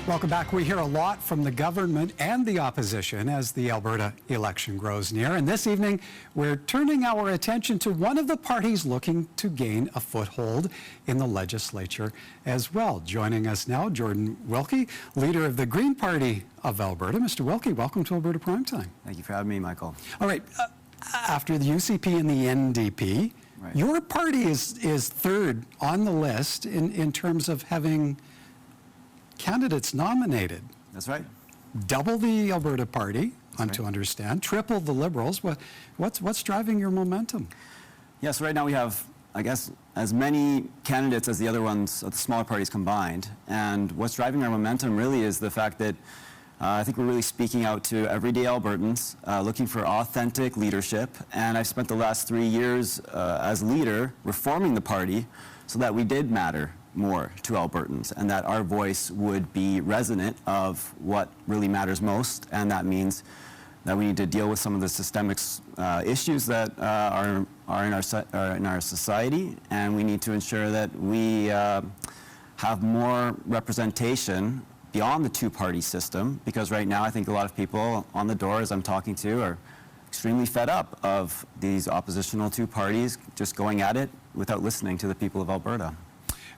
Welcome back. We hear a lot from the government and the opposition as the Alberta election grows near. And this evening, we're turning our attention to one of the parties looking to gain a foothold in the legislature as well. Joining us now, Jordan Wilkie, leader of the Green Party of Alberta. Mr. Wilkie, welcome to Alberta Primetime. Thank you for having me, Michael. All right. After the UCP and the NDP, right, your party is third on the list in terms of having candidates nominated. That's right. Double the Alberta Party, I'm to understand, triple the Liberals. What's driving your momentum? Yes, right now we have, I guess, as many candidates as the other ones of the smaller parties combined. And what's driving our momentum really is the fact that I think we're really speaking out to everyday Albertans, looking for authentic leadership. And I've spent the last 3 years as leader reforming the party so that we did matter more to Albertans and that our voice would be resonant of what really matters most. And that means that we need to deal with some of the systemic issues that are in our society, and we need to ensure that we have more representation beyond the two-party system, because right now I think a lot of people on the doors I'm talking to are extremely fed up of these oppositional two parties just going at it without listening to the people of Alberta.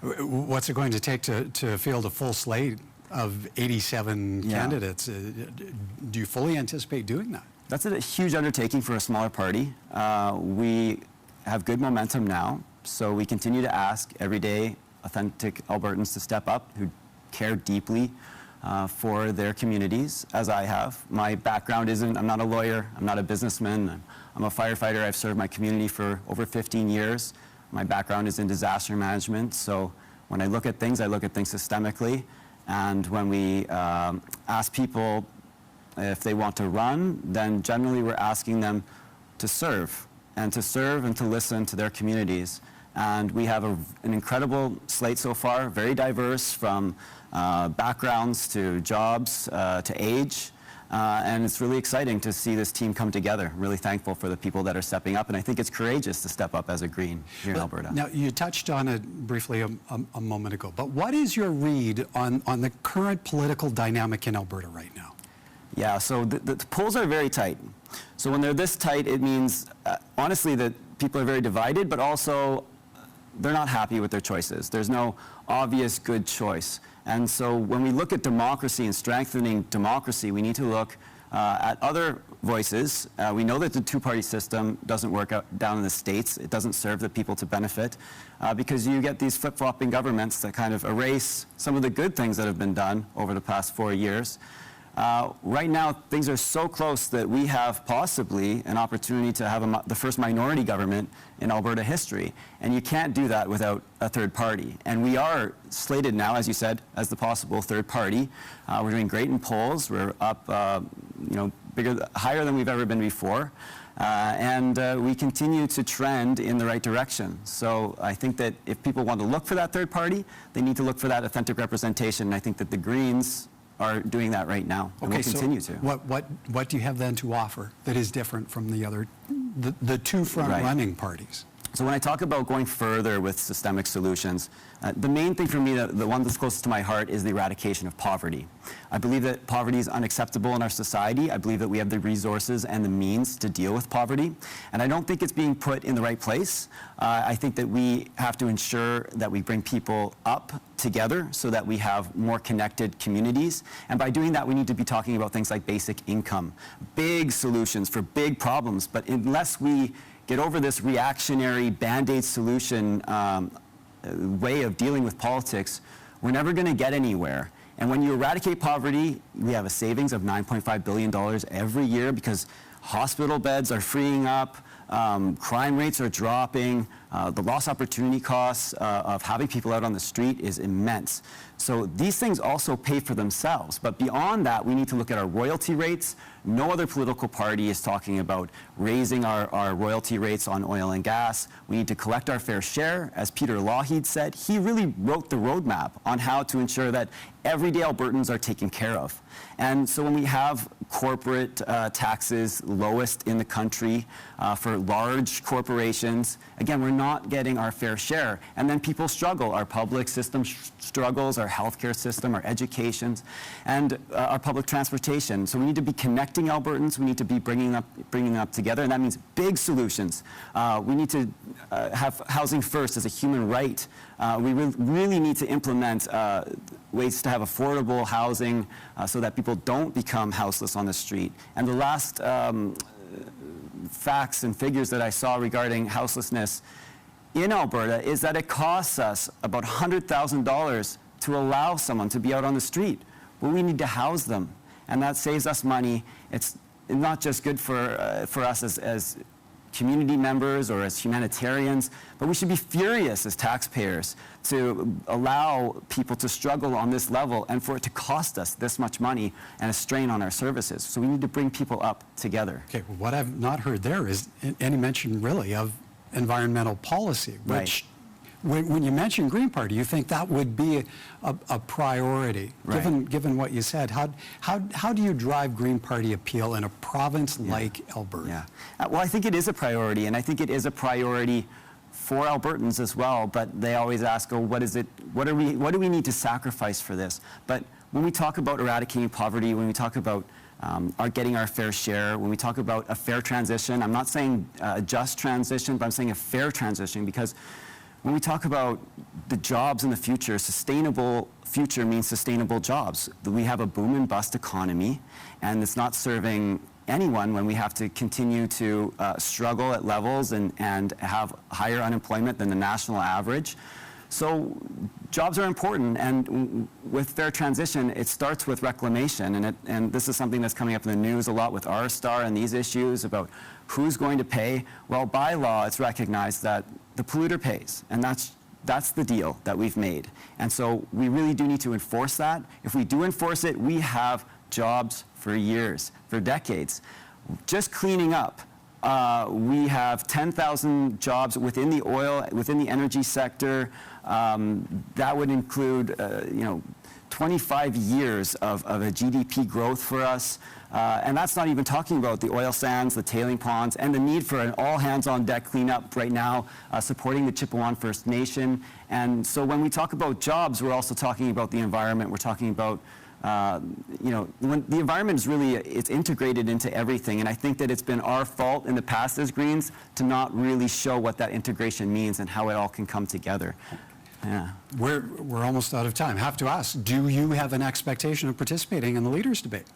What's it going to take to field a full slate of 87 candidates? Do you fully anticipate doing that? That's a huge undertaking for a smaller party. We have good momentum now, so we continue to ask everyday authentic Albertans to step up who care deeply for their communities, as I have. My background I'm not a lawyer, I'm not a businessman, I'm a firefighter. I've served my community for over 15 years. My background is in disaster management, so when I look at things systemically. And when we ask people if they want to run, then generally we're asking them to serve and to listen to their communities. And we have an incredible slate so far, very diverse, from backgrounds to jobs to age. And it's really exciting to see this team come together. I'm really thankful for the people that are stepping up, and I think it's courageous to step up as a Green here in Alberta. Now, you touched on it briefly a moment ago, but what is your read on the current political dynamic in Alberta right now? Yeah, so the polls are very tight. So when they're this tight, it means, honestly, that people are very divided, but also they're not happy with their choices. There's no obvious good choice. And so when we look at democracy and strengthening democracy, we need to look at other voices. We know that the two-party system doesn't work out down in the States. It doesn't serve the people to benefit because you get these flip-flopping governments that kind of erase some of the good things that have been done over the past 4 years. Right now, things are so close that we have possibly an opportunity to have the first minority government in Alberta history. And you can't do that without a third party. And we are slated now, as you said, as the possible third party. We're doing great in polls. We're up, higher than we've ever been before. And we continue to trend in the right direction. So I think that if people want to look for that third party, they need to look for that authentic representation. And I think that the Greens are doing that right now, and okay, will continue so to. What do you have then to offer that is different from the two front-running parties? So when I talk about going further with systemic solutions, the main thing for me, the one that's closest to my heart, is the eradication of poverty. I believe that poverty is unacceptable in our society. I believe that we have the resources and the means to deal with poverty. And I don't think it's being put in the right place. I think that we have to ensure that we bring people up together so that we have more connected communities. And by doing that, we need to be talking about things like basic income, big solutions for big problems. But unless we get over this reactionary Band-Aid solution way of dealing with politics, we're never going to get anywhere. And when you eradicate poverty, we have a savings of $9.5 billion every year because hospital beds are freeing up, crime rates are dropping, the lost opportunity costs of having people out on the street is immense. So these things also pay for themselves. But beyond that, we need to look at our royalty rates. No other political party is talking about raising our royalty rates on oil and gas. We need to collect our fair share. As Peter Lougheed said, he really wrote the roadmap on how to ensure that everyday Albertans are taken care of. And so when we have corporate taxes, lowest in the country for large corporations. Again, we're not getting our fair share. And then people struggle. Our public system struggles, our healthcare system, our education, and our public transportation. So we need to be connecting Albertans. We need to be bringing them up together, and that means big solutions. We need to have housing first as a human right. We really need to implement ways to have affordable housing so that people don't become houseless on the street. And the last facts and figures that I saw regarding houselessness in Alberta is that it costs us about $100,000 to allow someone to be out on the street. Well, we need to house them, and that saves us money. It's not just good for us as community members or as humanitarians, but we should be furious as taxpayers to allow people to struggle on this level and for it to cost us this much money and a strain on our services. So we need to bring people up together. Okay, well, what I've not heard there is any mention really of environmental policy, which when you mention Green Party, you think that would be a priority, given what you said. How do you drive Green Party appeal in a province like Alberta? Yeah. Well, I think it is a priority, and I think it is a priority for Albertans as well. But they always ask, "Oh, what is it? What do we need to sacrifice for this?" But when we talk about eradicating poverty, when we talk about getting our fair share, when we talk about a fair transition, I'm not saying a just transition, but I'm saying a fair transition, because when we talk about the jobs in the future, sustainable future means sustainable jobs. We have a boom and bust economy, and it's not serving anyone when we have to continue to struggle at levels and have higher unemployment than the national average. So jobs are important, and with fair transition, it starts with reclamation, and this is something that's coming up in the news a lot with R-Star and these issues about who's going to pay. Well, by law, it's recognized that the polluter pays, and that's the deal that we've made. And so we really do need to enforce that. If we do enforce it, we have jobs for years, for decades. Just cleaning up, we have 10,000 jobs within the energy sector. That would include, 25 years of a GDP growth for us. And that's not even talking about the oil sands, the tailing ponds, and the need for an all-hands-on-deck cleanup right now, supporting the Chippewan First Nation. And so when we talk about jobs, we're also talking about the environment. We're talking about, when the environment is really, it's integrated into everything. And I think that it's been our fault in the past as Greens to not really show what that integration means and how it all can come together. Yeah. We're almost out of time. Have to ask, do you have an expectation of participating in the leaders' debate?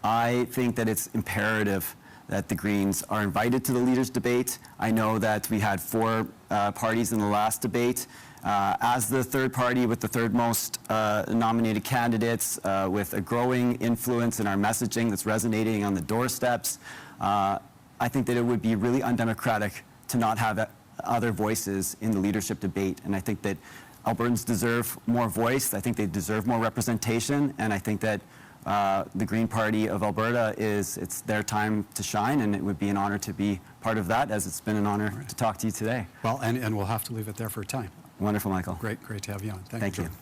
I think that it's imperative that the Greens are invited to the leaders' debate. I know that we had 4 parties in the last debate. As the third party with the third most nominated candidates, with a growing influence in our messaging that's resonating on the doorsteps, I think that it would be really undemocratic to not have other voices in the leadership debate. And I think that Albertans deserve more voice. I think they deserve more representation. And I think that the Green Party of Alberta it's their time to shine, and it would be an honor to be part of that, as it's been an honor to talk to you today. Well, and we'll have to leave it there for a time. Wonderful, Michael. Great to have you on. Thank you. Jordan.